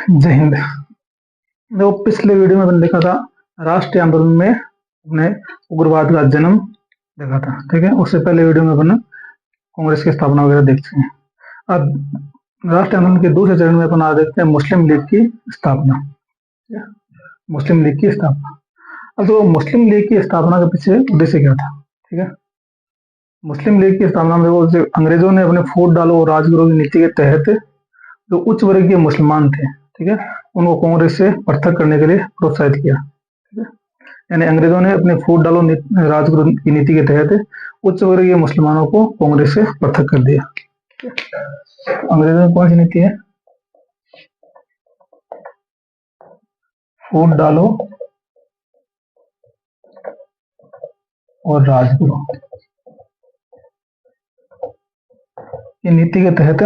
जय हिंद। देखो, पिछले वीडियो में मैंने देखा था राष्ट्रीय आंदोलन में अपने उग्रवाद का जन्म देखा था। ठीक है, उससे पहले वीडियो में अपन कांग्रेस की स्थापना वगैरह देखते हैं। अब राष्ट्रीय आंदोलन के दूसरे चरण में अपन आज देखते हैं मुस्लिम लीग की स्थापना। मुस्लिम लीग की स्थापना। अब तो मुस्लिम लीग की स्थापना के पीछे उद्देश्य क्या था? ठीक है, मुस्लिम लीग की स्थापना में वो अंग्रेजों ने अपने फूट डालो और राजगुरु की नीति के तहत जो उच्च वर्गीय मुसलमान थे, ठीक है, उनको कांग्रेस से पृथक करने के लिए प्रोत्साहित किया। ठीक है, यानी अंग्रेजों ने अपने फूट डालो राजगुरु की नीति के तहत उच्च वर्गीय मुसलमानों को कांग्रेस से पृथक कर दिया। अंग्रेजों की कौन सी नीति है? फूट डालो और राजगुरु की नीति के तहत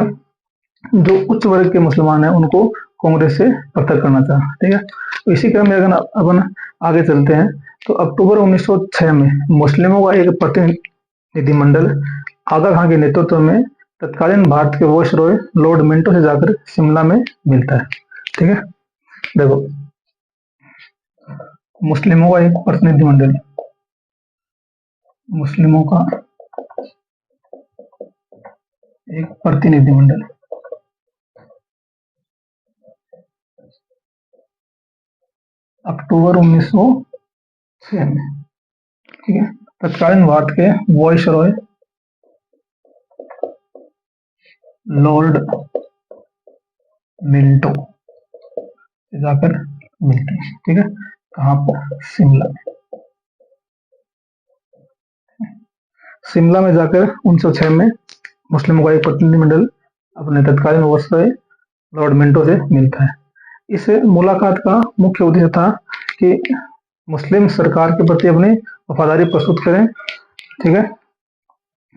जो उच्च वर्ग के मुसलमान हैं उनको कांग्रेस से पृथक करना चाहा। ठीक है, तो इसी क्रम में अगर अपन आगे चलते हैं तो अक्टूबर 1906 में मुस्लिमों का एक प्रतिनिधिमंडल आगा खां के नेतृत्व में तत्कालीन भारत के वायसरॉय लॉर्ड मिंटो से जाकर शिमला में मिलता है। ठीक है, देखो, मुस्लिमों का एक प्रतिनिधिमंडल, मुस्लिमों का एक प्रतिनिधिमंडल अक्टूबर 1906 में, ठीक है, तत्कालीन भारत के वायसरॉय लॉर्ड मिंटो से जाकर मिलते हैं। ठीक है, कहां पर? शिमला। शिमला में जाकर 1906 में मुस्लिमों का एक प्रतिनिधिमंडल अपने तत्कालीन वायसरॉय लॉर्ड मिंटो से मिलता है। इस मुलाकात का मुख्य उद्देश्य था कि मुस्लिम सरकार के प्रति अपनी वफादारी प्रस्तुत करें। ठीक है,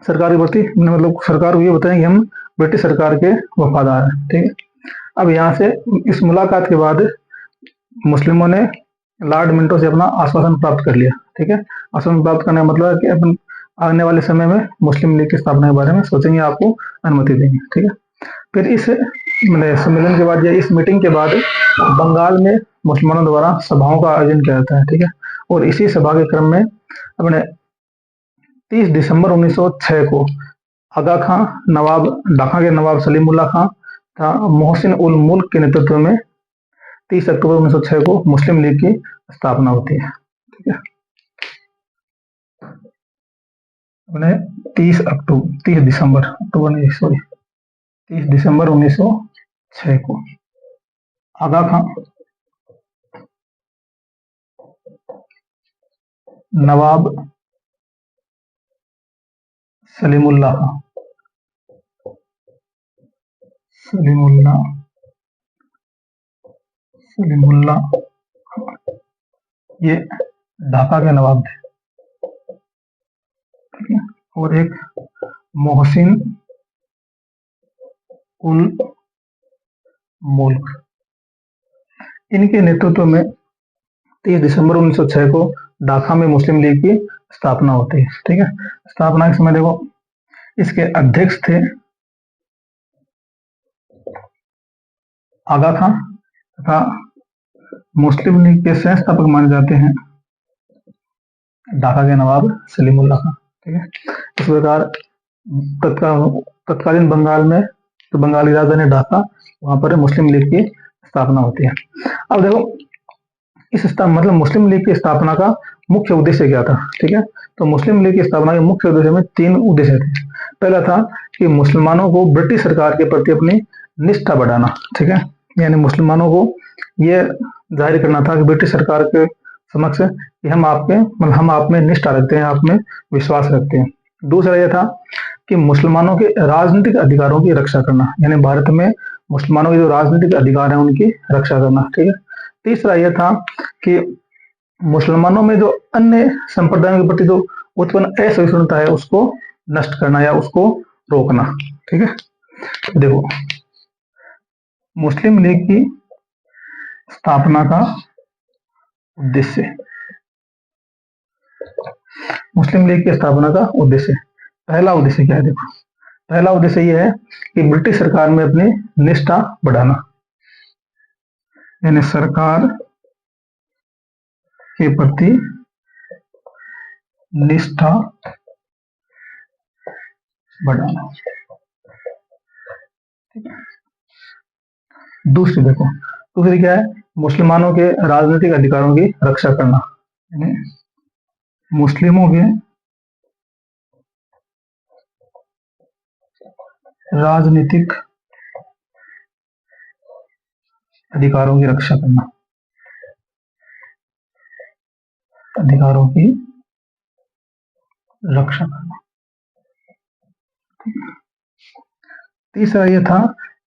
सरकार के प्रति मतलब सरकार को ये बताएं कि हम ब्रिटिश सरकार के वफादार हैं। ठीक है, अब यहाँ से इस मुलाकात के बाद मुस्लिमों ने लॉर्ड मिंटो से अपना आश्वासन प्राप्त कर लिया। ठीक है, आश्वासन प्राप्त करने का मतलब है कि अपन आने वाले समय में मुस्लिम लीग की स्थापना के बारे में सोचेंगे, आपको अनुमति देंगे। ठीक है, फिर इस सम्मेलन के बाद या इस मीटिंग के बाद बंगाल में मुसलमानों द्वारा सभाओं का आयोजन किया जाता है। ठीक है, और इसी सभा के क्रम में अपने 30 दिसंबर 1906 को आगा खां, नवाब ढाका के नवाब सलीमुल्लाह खां तथा मोहसिन उल मुल्क के नेतृत्व में 30 अक्टूबर 1906 को मुस्लिम लीग की स्थापना होती है। ठीक है, अपने 30 दिसंबर 1906 को आगा खां, नवाब सलीमुल्लाह खां, सलीमुल्लाह ये ढाका के नवाब थे। ठीक है, और एक मोहसिन उल मुल्क, इनके नेतृत्व में 30 दिसंबर 1906 को ढाका में मुस्लिम लीग की स्थापना होती है। ठीक है, स्थापना के समय देखो, इसके अध्यक्ष थे आगा खां तथा मुस्लिम लीग के संस्थापक माने जाते हैं ढाका के नवाब सलीमुल्लाह खां। ठीक है, इस प्रकार तत्कालीन बंगाल में तो बंगाल की राजधानी ढाका, वहां पर मुस्लिम लीग की स्थापना होती है। अब देखो, मतलब मुस्लिम लीग की स्थापना का मुख्य उद्देश्य क्या था? ठीक है, तो मुस्लिम लीग की स्थापना के मुख्य उद्देश्य में 3 उद्देश्य थे। पहला था कि मुसलमानों को ब्रिटिश सरकार के प्रति अपनी निष्ठा बढ़ाना। ठीक है, यानी मुसलमानों को यह जाहिर करना था कि ब्रिटिश सरकार के समक्ष कि हम आप में निष्ठा रखते हैं, आप में विश्वास रखते हैं। दूसरा यह था कि मुसलमानों के राजनीतिक अधिकारों की रक्षा करना, यानी भारत में मुसलमानों के जो राजनीतिक अधिकार हैं उनकी रक्षा करना। ठीक है, तीसरा यह था कि मुसलमानों में जो अन्य संप्रदायों के प्रति जो उत्पन्न असहिष्णुता है उसको नष्ट करना या उसको रोकना। ठीक है, देखो, मुस्लिम लीग की स्थापना का उद्देश्य, मुस्लिम लीग की स्थापना का उद्देश्य, पहला उद्देश्य क्या है? देखो, पहला उद्देश्य यह है कि ब्रिटिश सरकार में अपनी निष्ठा बढ़ाना। यानी सरकार के प्रति निष्ठा बढ़ाना। दूसरी देखो, दूसरी क्या है, मुसलमानों के राजनीतिक अधिकारों की रक्षा करना। यानी मुस्लिमों के राजनीतिक अधिकारों की रक्षा करना, अधिकारों की रक्षा करना। तीसरा ये था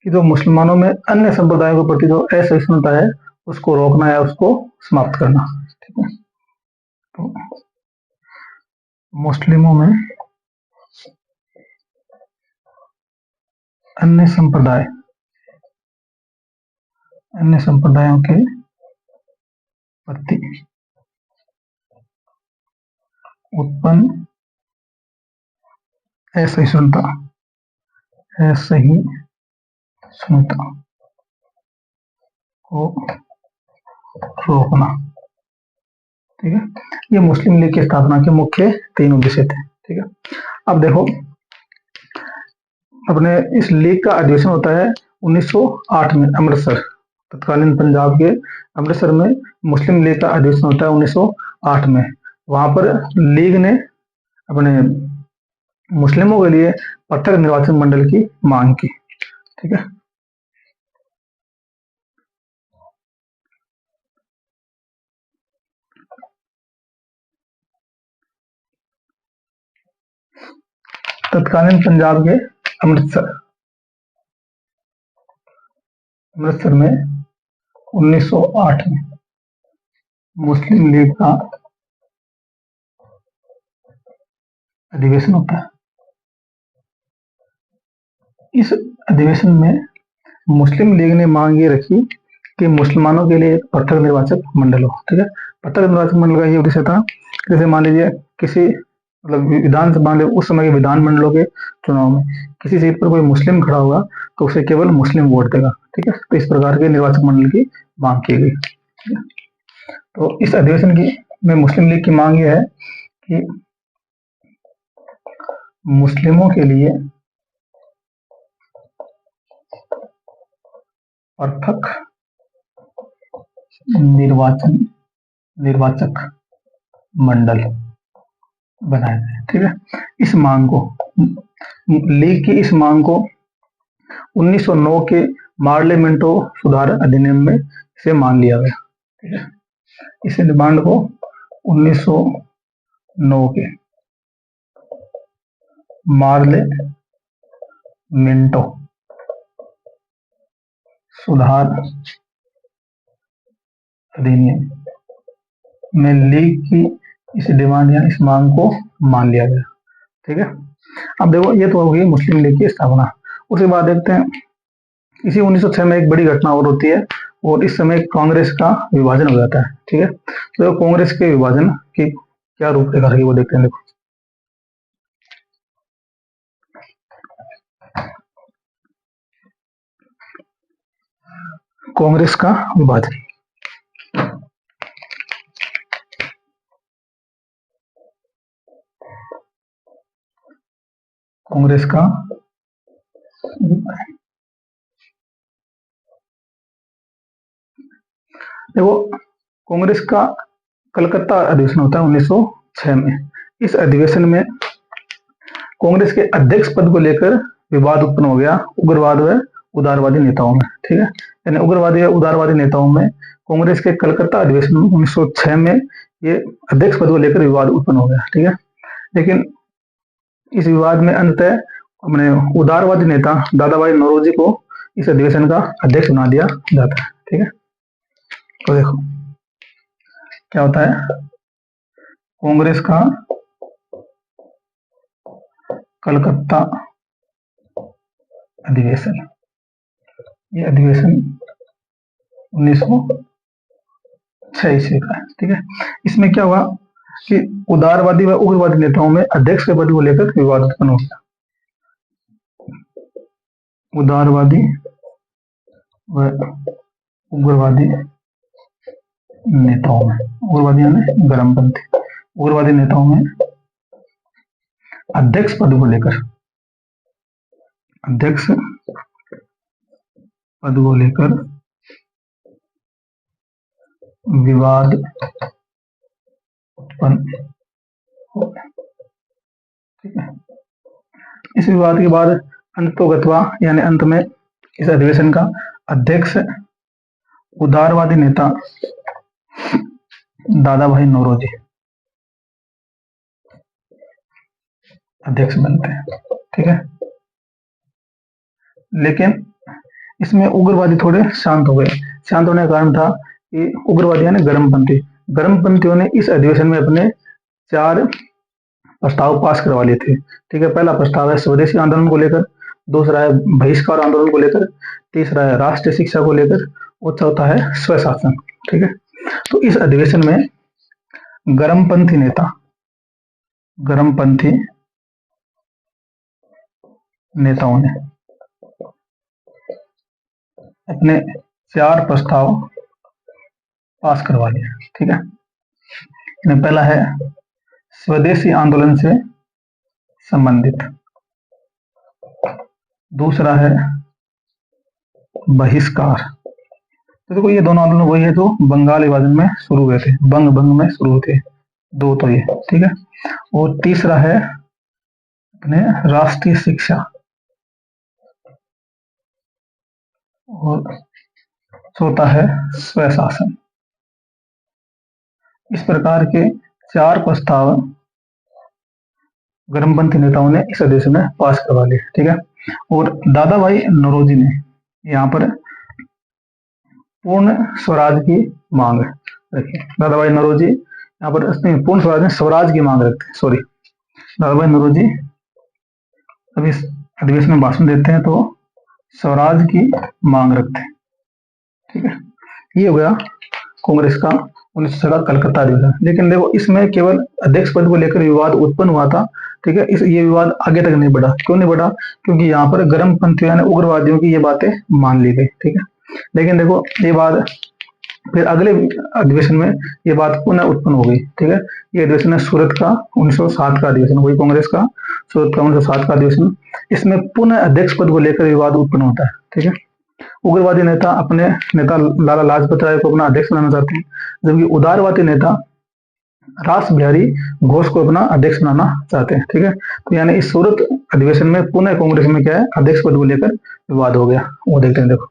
कि जो मुसलमानों में अन्य संप्रदायों के प्रति जो असहिष्णुता है उसको रोकना है, उसको समाप्त करना। ठीक है, तो मुस्लिमों में अन्य संप्रदायों के प्रति उत्पन्न असहिष्णुता को रोकना। ठीक है, ये मुस्लिम लीग की स्थापना के मुख्य 3 उद्देश्य थे। ठीक है, अब देखो अपने इस लीग का अधिवेशन होता है 1908 में अमृतसर, तत्कालीन पंजाब के अमृतसर में मुस्लिम लीग का अधिवेशन होता है 1908 में। वहां पर लीग ने अपने मुस्लिमों के लिए पृथक निर्वाचन मंडल की मांग की। ठीक है, तत्कालीन पंजाब के अमृतसर में 1908 में मुस्लिम लीग का अधिवेशन होता है। इस अधिवेशन में मुस्लिम लीग ने मांग ये रखी कि मुसलमानों के लिए पृथक निर्वाचक मंडल हो। ठीक है, पृथक निर्वाचक मंडल का ये उद्देश्य था, जैसे मान लीजिए किसी मतलब विधानसभा, उस समय के विधान मंडलों के चुनाव में किसी सीट पर कोई मुस्लिम खड़ा होगा तो उसे केवल मुस्लिम वोट देगा। ठीक है, तो इस प्रकार के निर्वाचक मंडल की मांग की गई। तो इस अधिवेशन की में मुस्लिम लीग की मांग यह है कि मुस्लिमों के लिए पृथक निर्वाचक मंडल बनाया जाए। ठीक है, इस मांग को, लीग की इस मांग को 1909 के पार्लियामेंटो सुधार अधिनियम में इसे मान लिया गया। ठीक है, इस डिमांड को 1909 के पार्लियामेंटो सुधार अधिनियम में लीग की इस डिमांड या इस मांग को मान लिया गया। ठीक है, अब देखो ये तो हो गई मुस्लिम लीग की स्थापना। उसके बाद देखते हैं इसी 1906 में एक बड़ी घटना और होती है और इस समय कांग्रेस का विभाजन हो जाता है। ठीक है, तो कांग्रेस के विभाजन की क्या रूपरेखा रही वो देखते हैं। देखो कांग्रेस का विभाजन, कांग्रेस का देखो कांग्रेस का कलकत्ता अधिवेशन होता है 1906 में। इस अधिवेशन में कांग्रेस के अध्यक्ष पद को लेकर विवाद उत्पन्न हो गया उग्रवाद व उदारवादी नेताओं में। ठीक है, यानी उग्रवादी व उदारवादी नेताओं में कांग्रेस के कलकत्ता अधिवेशन 1906 में ये अध्यक्ष पद को लेकर विवाद उत्पन्न हो गया। ठीक है, लेकिन इस विवाद में अंततः अपने उदारवादी नेता दादा भाई नौरोजी को इस अधिवेशन का अध्यक्ष बना दिया जाता है। ठीक है, तो देखो क्या होता है, कांग्रेस का कलकत्ता अधिवेशन, ये अधिवेशन 1906 ईस्वी का है। ठीक है, इसमें क्या हुआ कि उदारवादी व उग्रवादी नेताओं में अध्यक्ष के पद को लेकर विवाद उत्पन्न हो गया। उदारवादी व उग्रवादी नेताओं में, उग्रवादी यानी गर्मपंथी, उग्रवादी नेताओं में अध्यक्ष पद को लेकर, अध्यक्ष पद को लेकर विवाद उत्पन्न, ठीक है। इस विवाद के बाद अंततोगत्वा यानी अंत में इस अधिवेशन का अध्यक्ष उदारवादी नेता दादा भाई नौरोजी अध्यक्ष बनते हैं, ठीक है। लेकिन इसमें उग्रवादी थोड़े शांत हो गए। शांत होने का कारण था कि उग्रवादी यानी गर्मपंथी, गर्मपंथियों ने इस अधिवेशन में अपने 4 प्रस्ताव पास करवा लिए थे, ठीक है। पहला प्रस्ताव है स्वदेशी आंदोलन को लेकर, दूसरा है बहिष्कार आंदोलन को लेकर, तीसरा है राष्ट्रीय शिक्षा को लेकर और चौथा है स्वशासन, ठीक है। तो इस अधिवेशन में गर्मपंथी नेताओं ने अपने 4 प्रस्ताव पास करवा लिया, ठीक है। इनमें पहला है स्वदेशी आंदोलन से संबंधित, दूसरा है बहिष्कार। तो देखो ये दोनों आंदोलन वही है जो बंगाल विभाजन में शुरू हुए थे, बंग में शुरू हुए थे, 2 तो ये, ठीक है। और तीसरा है अपने राष्ट्रीय शिक्षा, और चौथा है स्वशासन। इस प्रकार के 4 प्रस्ताव गर्मपंथी नेताओं ने इस अधिवेशन में पास करवा लिए, ठीक है। और दादा भाई नौरोजी ने यहाँ पर पूर्ण स्वराज की मांग रखी। दादा भाई नौरोजी यहाँ पर पूर्ण स्वराज में स्वराज की मांग रखते हैं, सॉरी, दादा भाई नौरोजी अभी इस अधिवेशन में भाषण देते हैं तो स्वराज की मांग रखते हैं, ठीक है। ये हो गया कांग्रेस का 1900 का कलकत्ता अधिवेशन। लेकिन देखो इसमें केवल अध्यक्ष पद को लेकर विवाद उत्पन्न हुआ था, ठीक है। ये विवाद आगे तक नहीं बढ़ा। क्यों नहीं बढ़ा? क्योंकि यहाँ पर गर्मपंथियों यानी उग्रवादियों की ये बातें मान ली गई, ठीक है। लेकिन देखो ये बात फिर अगले अधिवेशन में ये बात पुनः उत्पन्न हो गई, ठीक है। ये अधिवेशन है सूरत का 1907 का अधिवेशन, वही कांग्रेस का सूरत का 1907 का अधिवेशन। इसमें पुनः अध्यक्ष पद को लेकर विवाद उत्पन्न होता है, ठीक है। उग्रवादी नेता अपने नेता लाला लाजपत राय को अपना अध्यक्ष बनाना चाहते हैं, जबकि उदारवादी नेता रास बिहारी घोष को अपना अध्यक्ष बनाना चाहते हैं, ठीक है। तो यानी इस सूरत अधिवेशन में पुनः कांग्रेस में क्या है, अध्यक्ष पद को लेकर विवाद हो गया। वो देखते हैं, देखो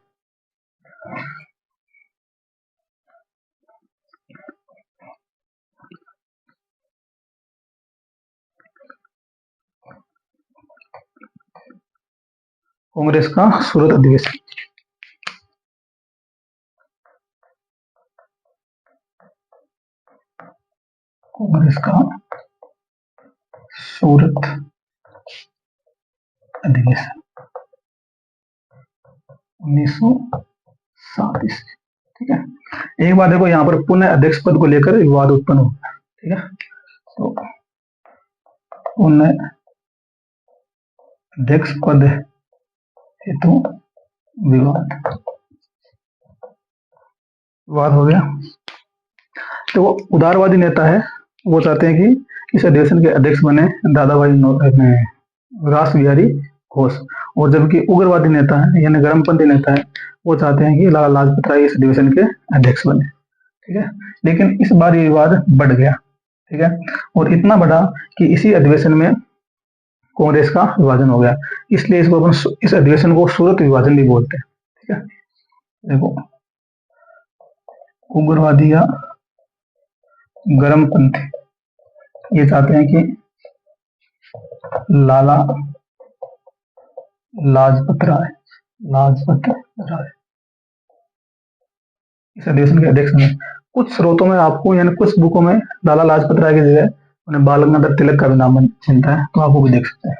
कांग्रेस का सूरत अधिवेशन। कांग्रेस का सूरत अधिवेशन 1907, ठीक है। एक बात देखो यहाँ पर पुनः अध्यक्ष पद को लेकर विवाद उत्पन्न हो गया, ठीक है। तो पुनः अध्यक्ष पद हेतु विवाद हो गया। तो वो उदारवादी नेता है, वो चाहते हैं कि इस अधिवेशन के अध्यक्ष बने दादा भाई रास बिहारी घोष, और जबकि उग्रवादी नेता है यानी गर्मपंथी नेता है, वो चाहते हैं कि लाला लाजपत राय इस अधिवेशन के अध्यक्ष बने, ठीक है। लेकिन इस बार ये विवाद बढ़ गया, ठीक है, और इतना बढ़ा कि इसी अधिवेशन में कांग्रेस का विभाजन हो गया। इसलिए इसको अपन इस अधिवेशन को सूरत विभाजन भी बोलते हैं, ठीक है। देखो उग्रवादी या गर्मपंथी ये चाहते हैं कि लाला लाजपत राय इस अधिवेशन के अध्यक्ष में। कुछ स्रोतों में आपको यानी कुछ बुकों में लाला लाजपत राय की जगह उन्हें बाल गंगाधर तिलक का भी नाम मिलता है, तो आप वो भी देख सकते हैं।